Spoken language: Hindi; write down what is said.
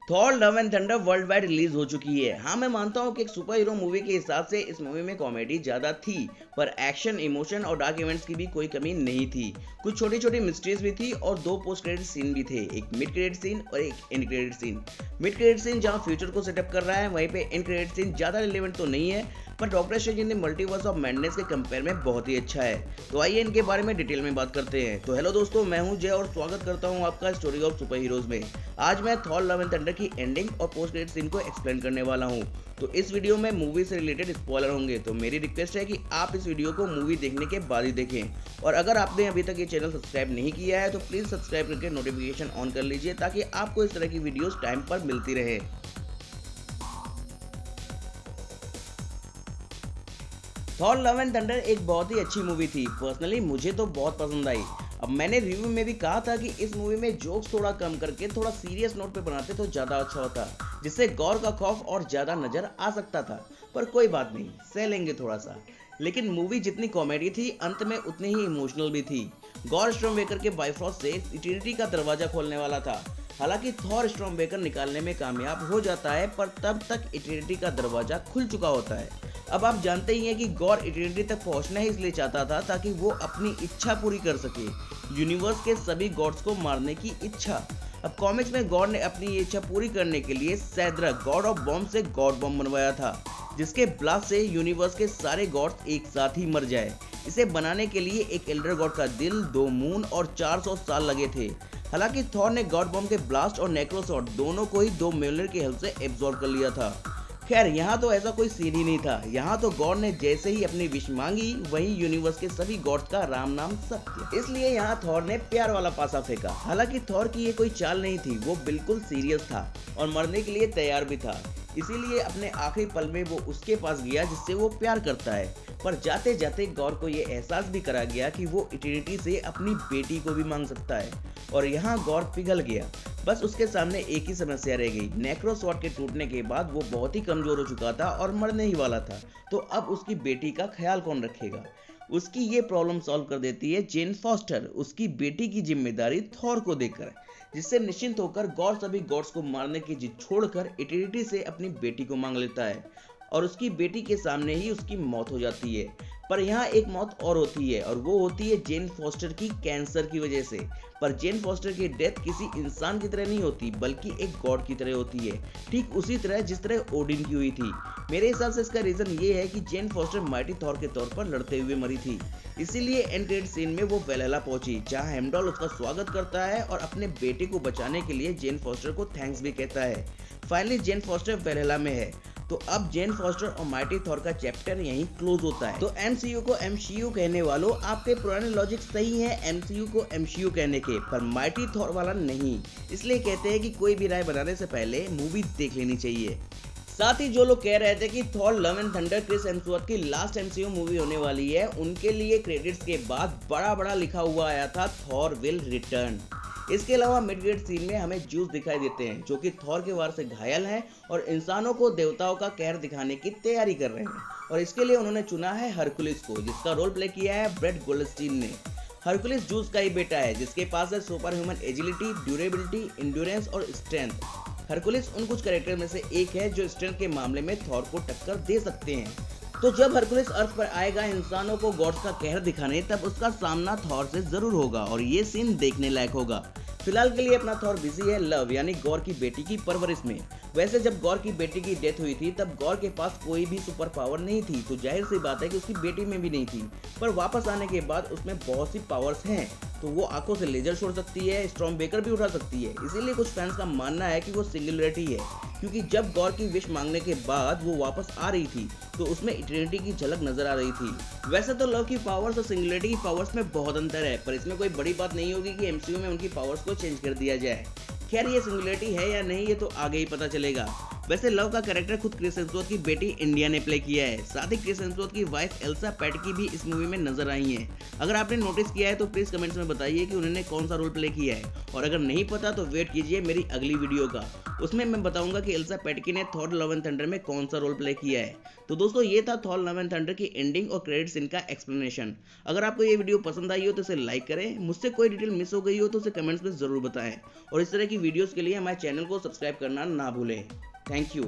Thor Love and thunder world wide release हो चुकी है। हाँ, मैं मानता हूँ कि एक सुपर हीरो मूवी के हिसाब से इस मूवी में कॉमेडी ज्यादा थी, पर एक्शन, इमोशन और डार्क इवेंट्स की भी कोई कमी नहीं थी। कुछ छोटी छोटी मिस्ट्रीज भी थी और 2 पोस्ट क्रेडिट सीन भी थे, एक मिड क्रेडिट सीन और एक end credit scene. Mid credit scene जहाँ फ्यूचर को सेटअप कर रहा है, वहीं पे एंड क्रेडिट सीन ज्यादा रिलेवेंट तो नहीं है, पर Doctor Strange in the Multiverse of Madness के कंपेयर में बहुत ही अच्छा है। तो आइए इनके बारे में डिटेल में बात करते हैं। तो हेलो दोस्तों, मैं हूं जय और स्वागत करता हूं आपका स्टोरी ऑफ सुपर हीरोज में। आज मैं थॉर लव एंड थंडर की एंडिंग और पोस्ट क्रेडिट सीन को एक्सप्लेन करने वाला हूं। तो इस वीडियो में मूवी से रिलेटेड स्पॉइलर होंगे, तो मेरी रिक्वेस्ट है कि आप इस वीडियो को मूवी देखने के बाद ही देखें। और अगर आपने अभी तक ये चैनल सब्सक्राइब नहीं किया है तो प्लीज सब्सक्राइब करके नोटिफिकेशन ऑन कर लीजिए, ताकि आपको इस तरह की वीडियोस टाइम पर मिलती रहे। थॉर लव एंड थंडर एक बहुत ही अच्छी मूवी थी। पर्सनली मुझे तो बहुत पसंद आई। अब मैंने रिव्यू में भी कहा था कि इस मूवी में जोक्स थोड़ा कम करके थोड़ा सीरियस नोट पे बनाते तो ज्यादा अच्छा होता, जिससे गौर का खौफ और ज्यादा नजर आ सकता था। पर कोई बात नहीं, सह लेंगे थोड़ा सा। लेकिन मूवी जितनी कॉमेडी थी, अंत में उतनी ही इमोशनल भी थी। गॉर स्टॉर्मबेकर के बाइफ्रॉस्ट से इटर्निटी का दरवाजा खोलने वाला था। हालांकि थॉर स्टॉर्मबेकर निकालने में कामयाब हो जाता है, पर तब तक इटर्निटी का दरवाजा खुल चुका होता है। अब आप जानते ही हैं कि गॉर इटर्निटी तक पहुंचना ही इसलिए चाहता था ताकि वो अपनी इच्छा पूरी कर सके, यूनिवर्स के सभी गॉड्स को मारने की इच्छा। अब कॉमिक्स में गॉड ने अपनी ये इच्छा पूरी करने के लिए सैद्रा गॉड ऑफ बॉम्ब से गॉड बॉम्ब बनवाया था, जिसके ब्लास्ट से यूनिवर्स के सारे गॉड्स एक साथ ही मर जाए। इसे बनाने के लिए एक एल्डर गॉड का दिल, 2 मून और 400 साल लगे थे। हालांकि थॉर ने गॉड बॉम्ब के ब्लास्ट और नेक्रोसॉर्ड दोनों को ही 2 मिलियनर की हेल्प से एब्जॉर्ब कर लिया था। खैर, यहाँ तो ऐसा कोई सीन ही नहीं था। यहाँ तो गॉड ने जैसे ही अपनी विश मांगी, वही यूनिवर्स के सभी गॉड्स का राम नाम सत्य। इसलिए यहाँ थॉर ने प्यार वाला पासा फेंका। हालांकि थॉर की ये कोई चाल नहीं थी, वो बिल्कुल सीरियस था और मरने के लिए तैयार भी था। इसीलिए अपने आखिरी पल में वो उसके पास गया जिससे वो प्यार करता है। पर जाते जाते गॉर को ये एहसास भी करा गया कि वो इटर्निटी से अपनी बेटी को भी मांग सकता है, और यहाँ गॉर पिघल गया। बस उसके सामने एक ही समस्या रह गई। नेक्रोसॉर्ड के टूटने के बाद वो बहुत ही कमजोर हो चुका था और मरने ही वाला था। तो अब उसकी बेटी का ख्याल कौन रखेगा? उसकी ये प्रॉब्लम सॉल्व कर देती है जेन फॉस्टर, उसकी बेटी की जिम्मेदारी थॉर को देकर, जिससे निश्चिंत होकर गॉर सभी गॉड्स को मारने की जिद छोड़कर इटर्निटी से अपनी बेटी को मांग लेता है, और उसकी बेटी के सामने ही उसकी मौत हो जाती है। पर यहाँ एक मौत और होती है, और वो होती है जेन फॉस्टर की कैंसर की वजह से। पर जेन फॉस्टर की डेथ किसी इंसान की तरह नहीं होती, बल्कि एक गॉड की तरह होती है, ठीक उसी तरह जिस तरह ओडिन की हुई थी। मेरे हिसाब से इसका रीजन ये है कि जेन फॉस्टर माइटी थॉर के तौर पर लड़ते हुए मरी थी। इसीलिए एंड क्रेडिट सीन में वो वेलहला पहुंची, जहां हेमडॉल उसका स्वागत करता है और अपने बेटे को बचाने के लिए जेन फॉस्टर को थैंक्स भी कहता है। फाइनली जेन फॉस्टर वेलहला में है। तो अब जेन फॉस्टर और माइटी थॉर का चैप्टर यहीं क्लोज होता है। तो एमसीयू को एमसीयू कहने वालों, आपके पुराने लॉजिक सही है एमसीयू को एमसीयू कहने के, पर माइटी थॉर वाला नहीं। इसलिए कहते हैं कि कोई भी राय बनाने से पहले मूवी देख लेनी चाहिए। साथ ही जो लोग कह रहे थे कि Thor Love and Thunder Chris Hemsworth की लास्ट एमसीयू मूवी होने वाली है, उनके लिए क्रेडिट्स के बाद बड़ा बड़ा लिखा हुआ आया था थॉर विल रिटर्न। इसके अलावा मिड क्रेडिट सीन में हमें ज्यूस दिखाई देते हैं, जो कि थॉर के वार से घायल हैं और इंसानों को देवताओं का कहर दिखाने की तैयारी कर रहे हैं। और इसके लिए उन्होंने चुना है हरकुलिस को, जिसका रोल प्ले किया है ब्रेट गोल्डस्टीन ने। हरकुलिस ज्यूस का ही बेटा है, जिसके पास है super human agility, durability, endurance और स्ट्रेंथ। हरकुलिस उन कुछ कैरेक्टर में से एक है जो स्ट्रेंथ के मामले में थॉर को टक्कर दे सकते हैं। तो जब हरकुलिस अर्थ पर आएगा इंसानों को गॉड्स का कहर दिखाने, तब उसका सामना थॉर से जरूर होगा और ये सीन देखने लायक होगा। फिलहाल के लिए अपना थॉर बिजी है लव यानी गॉर की बेटी की परवरिश में। वैसे जब गॉर की बेटी की डेथ हुई थी, तब गॉर के पास कोई भी सुपर पावर नहीं थी, तो जाहिर सी बात है कि उसकी बेटी में भी नहीं थी। पर वापस आने के बाद उसमें बहुत सी पावर्स हैं। तो वो आंखों से लेजर छोड़ सकती है, स्टॉर्मबेकर भी उठा सकती है। इसीलिए कुछ फैंस का मानना है कि वो सिंगुलरिटी है, क्योंकि जब गॉर की विश मांगने के बाद वो वापस आ रही थी, तो उसमें इटर्निटी की झलक नजर आ रही थी। वैसे तो लव की पावर्स और सिंगुलरिटी की पावर्स में बहुत अंतर है, पर इसमें कोई बड़ी बात नहीं होगी कि एमसीयू में उनकी पावर्स को चेंज कर दिया जाए। खैर, ये सिंगुलरिटी है या नहीं, ये तो आगे ही पता चलेगा। वैसे लव का कैरेक्टर खुद क्रिस हेम्सवर्थ की बेटी इंडिया ने प्ले किया है। साथ ही क्रिस हेम्सवर्थ की वाइफ एल्सा पैटकी भी इस मूवी में नजर आई है। अगर आपने नोटिस किया है तो प्लीज कमेंट्स में बताइए कि उन्होंने कौन सा रोल प्ले किया है, और अगर नहीं पता तो वेट कीजिए मेरी अगली वीडियो का, उसमें मैं बताऊंगा कि एल्सा पैटकी ने थॉर लव एंड थंडर में कौन सा रोल प्ले किया है। तो दोस्तों ये था थॉर लव एंड थंडर की एंडिंग और क्रेडिट सीन का एक्सप्लेनेशन। अगर आपको ये वीडियो पसंद आई हो तो इसे लाइक करें, मुझसे कोई डिटेल मिस हो गई हो तो उसे कमेंट्स में जरूर बताएं, और इस तरह की वीडियोस के लिए हमारे चैनल को सब्सक्राइब करना ना भूलें। Thank you.